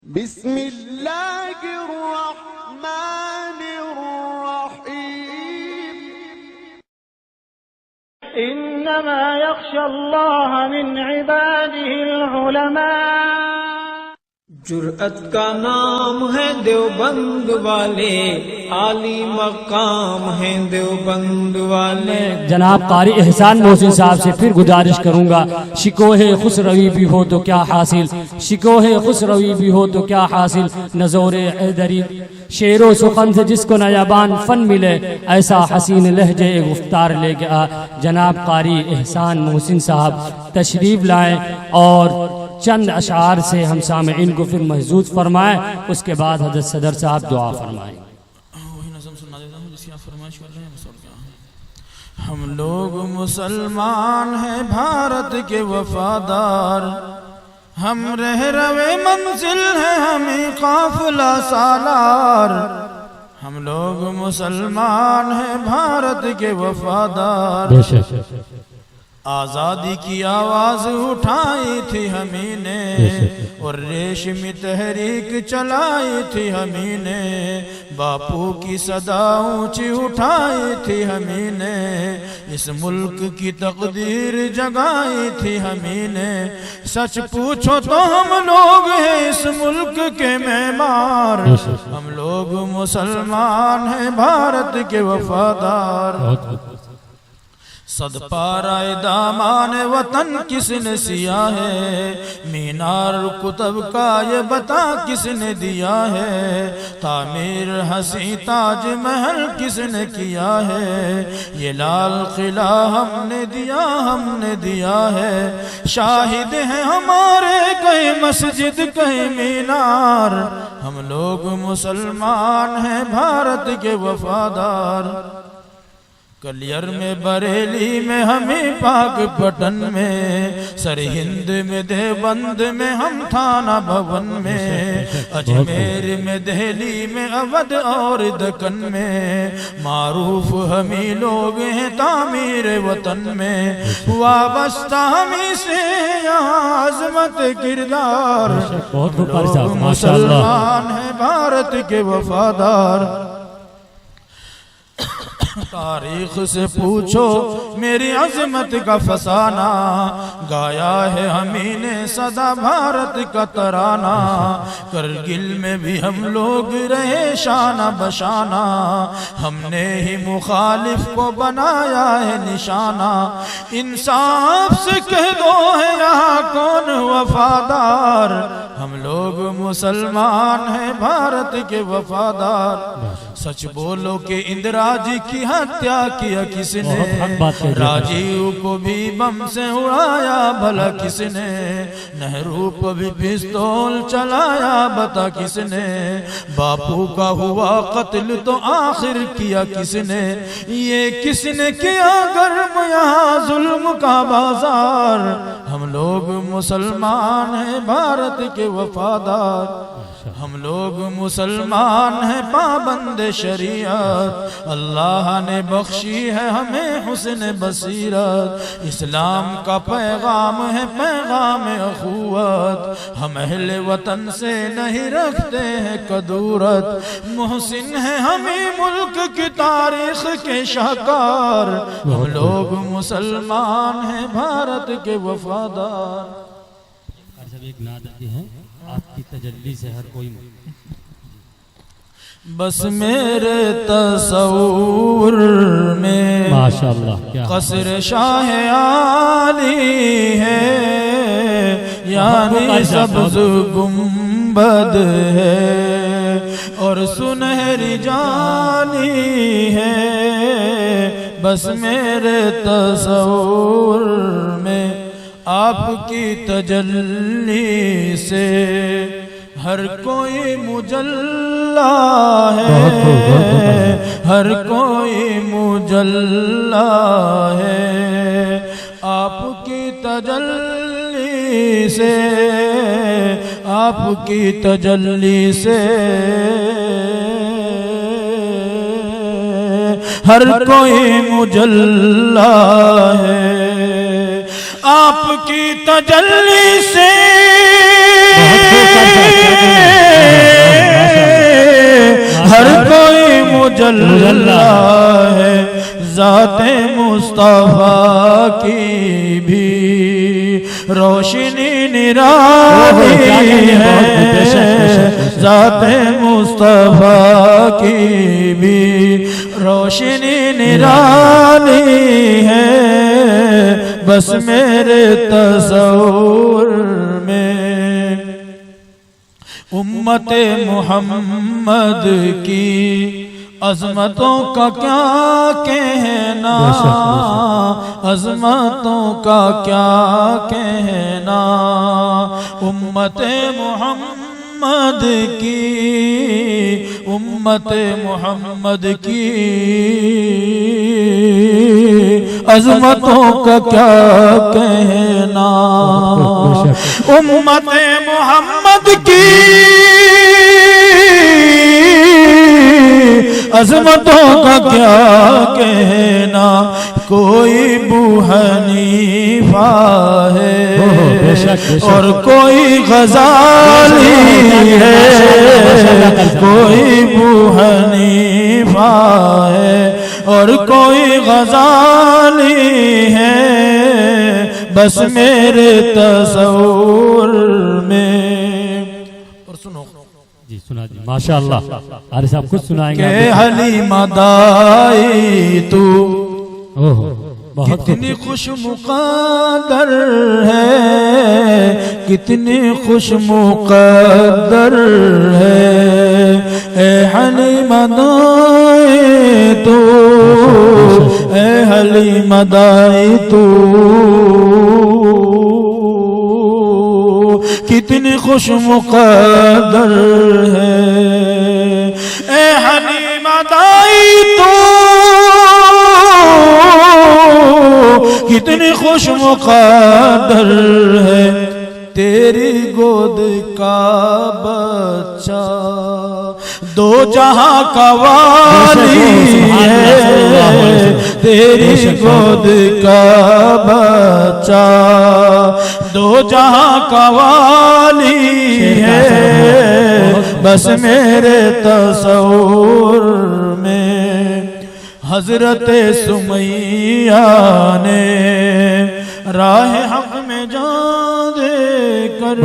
बिस्मिल्लाहिर्रहमानिर्रहीम। इन्नमा यख्शल्लाह मिन इबादिहिल उलमा। जुर्अत का नाम है देवबंद वाले, आली मकाम है देवबंद वाले। जनाब कारी एहसान मोहसिन साहब से फिर गुजारिश करूंगा, शिकोहे खुसरवी भी हो तो क्या हासिल, शिकोहे खुसरवी भी हो तो क्या हासिल, नज़ोरे हैदरी शेरो सुखन से जिसको नयाबान फन मिले, ऐसा हसीन लहजे गुफ्तार लेके आ। जनाब कारी एहसान मोहसिन साहब तशरीफ लाएं और चंद अशार से हम सामईन को फिर महजूज फरमाएं, उसके बाद हज़रत सदर साहब दुआ फरमाएं। हम लोग मुसलमान हैं भारत के वफादार, हम रह रवे मंजिल है हमें काफिला सालार। हम लोग मुसलमान हैं भारत के वफादार, आज़ादी की आवाज़ उठाई थी हमी ने और रेशमी तहरीक चलाई थी हमी ने, बापू की सदा ऊंची उठाई थी हमी ने, इस मुल्क की तकदीर जगाई थी हमी ने। सच पूछो तो हम लोग हैं इस मुल्क के मेहमान, हम लोग मुसलमान हैं भारत के वफादार। सदपाराए दामान वतन किसने सिया है, मीनार कुतब का ये बता किसने दिया है, तामीर हसी ताज महल किसने किया है, ये लाल किला हमने दिया है। शाहिद हैं हमारे कहीं मस्जिद कहीं मीनार, हम लोग मुसलमान हैं भारत के वफादार। कलियर में बरेली में हमें पाक पटन में, सरहिंद में देवबंद में हम थाना भवन में, अजमेर में दिल्ली में अवध और दक्कन में, मारूफ हमी लोग हैं तामीर वतन में, वाबस्ता हमी से यहाँ अजमत किरदार। मुसलमान है भारत के वफादार। तारीख से पूछो मेरी अजमत का फसाना, गाया है हमी ने सदा भारत का तराना, करगिल में भी हम लोग रहे शाना बशाना, हमने ही मुखालिफ को बनाया है निशाना। इंसाफ से कह दो है यहाँ कौन वफादार, हम लोग मुसलमान हैं भारत के वफादार। सच बोलो कि इंदिरा जी की हत्या किया किसने, राजीव को भी बम से उड़ाया भला किसने, नेहरू को भी पिस्तौल चलाया बता किसने, बापू का हुआ कत्ल तो आखिर किया किसने, ये किसने किया गर्म यहाँ जुल्म का बाजार, हम लोग मुसलमान हैं भारत के वफादार। हम लोग मुसलमान हैं पाबंद शरीयत, अल्लाह ने बख्शी है हमें हुस्न बसीरत, इस्लाम का पैगाम है पैगाम अखुवत, हम अहले वतन से नहीं रखते हैं कदूरत, मोहसिन है हमें मुल्क की तारीख के शाहकार, हम लोग मुसलमान हैं भारत के वफादार। एक नाद है आपकी तजल्ली से हर कोई बस मेरे तसव्वुर में माशाअल्लाह कसर शाह आली है, यानी सब्ज़ गुंबद है और सुनहरी जानी है। बस मेरे तसव्वुर में आपकी तजल्ली से हर कोई मुजल्ला है, हर कोई मुजल्ला है, आपकी तजल्ली से, आपकी तजल्ली से हर कोई मुजल्ला है, आपकी तजल्ली से जाते मुस्तफा की भी रोशनी निराली है, जाते मुस्तफा की भी रोशनी निराली है, बस मेरे तसव्वुर में उम्मते मोहम्मद की अजमतों का क्या कहना, अजमतों का क्या कहना, उम्मते मोहम्मद की, उम्मते मोहम्मद की अजमतों का क्या कहना, उम्मते मोहम्मद की अजमतों का क्या कहना, कोई अबू हनीफा है और कोई गजाली है, कोई अबू हनीफा है और कोई गजाली है, बस मेरे तसव्वुर में। और सुनो जी, सुना दी माशाअल्लाह। आरिफ साहब कुछ सुनाएंगे? हलीमा दाई तू बहुत कितनी खुश मुक़द्दर है, कितनी खुश मुक़द्दर है, ए हलीमा दाई तू, ए हलीमा दाई तू, कितनी खुश मुक़द्दर है, ए हलीमा दाई तू, कितनी खुश मुक़द्दर है, तेरी गोद का बच्चा दो जहां का वाली है, तेरी गोद का बच्चा दो जहां का वाली है, बस मेरे तसव्वुर में हजरत सुमैया ने राह हक में जान दे कर,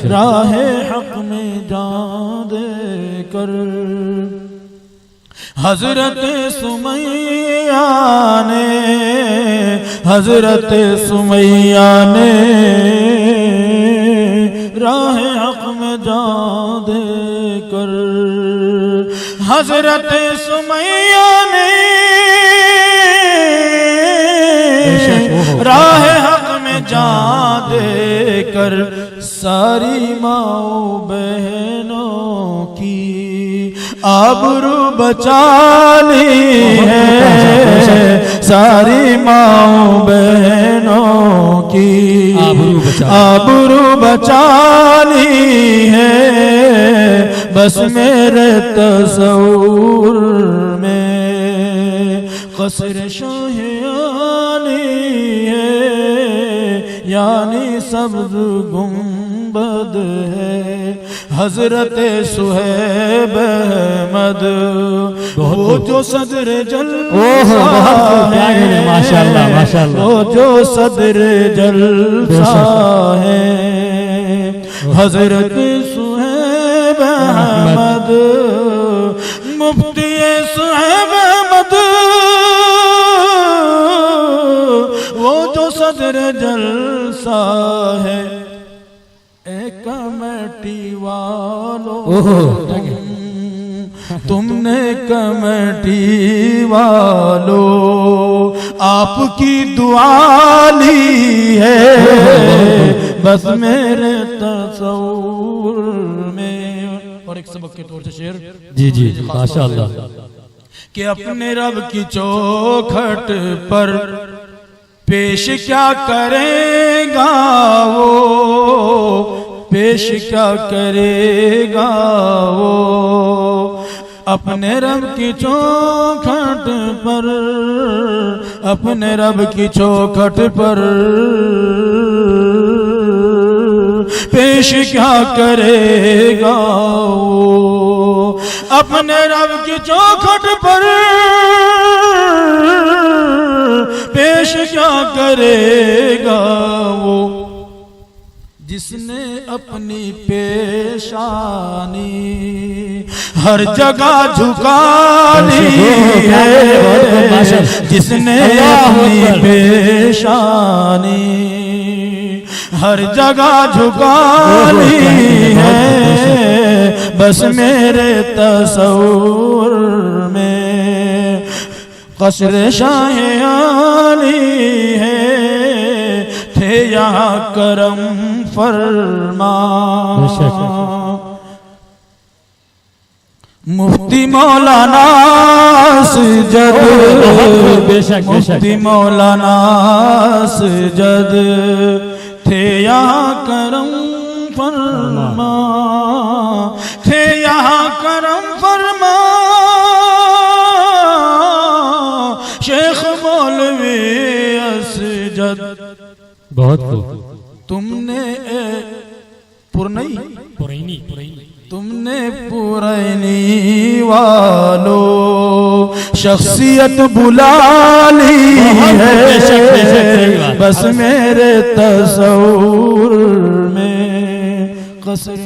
राह हक में जान दे कर, हजरत सुमैया ने, हजरत सुमैया ने राह हक में जान दे कर, हजरत सुमैया ने राह हक में जान दे कर सारी माओ बहनों की आबरू बचा ली है, सारी माओ बहनों की आबरू बचा ली है, बस मेरे तसव्वुर में क़स्र शाहियानी है, यानी सब्ज़ गुंबद है, हजरत सुहैब अहमद वो जो सदर जलसा है, माशाअल्लाह माशाअल्लाह, वो जो सदर जलसा है, हजरत सुहैब अहमद मुफ्ती सुहैब अहमद वो जो सदर जलसा है, एक कमेटी वालों तुमने कमेटी वालों आपकी दुआ ली है, बस मेरे तसव्वुर में। और एक सबक के तौर से शेर जी जी माशाअल्लाह, कि अपने रब की चौखट पर पेश क्या करेगा वो, पेश क्या करेगा वो, अपने रब की चौखट पर, अपने रब की चौखट पर पेश क्या करेगा वो, अपने रब की चौखट पर पेश क्या करेगा वो जिसने अपनी पेशानी हर जगह झुका ली है, जिसने अपनी पेशानी हर जगह झुका ली है, बस मेरे तसव्वुर में कसर शाह आली है, थे यहाँ करम फरमा। मुफ्ती मौलाना सजद, मुफ्ती मौलाना सजद, थे यहाँ करम फरमा, थे यहाँ करम फरमा। शेख मौलवी असजद, बहुत खूब। तुमने पुरनई पुरैनी तुमने पुरैनी वालो शख्सियत बुला ली है, बस मेरे तसव्वुर में कसर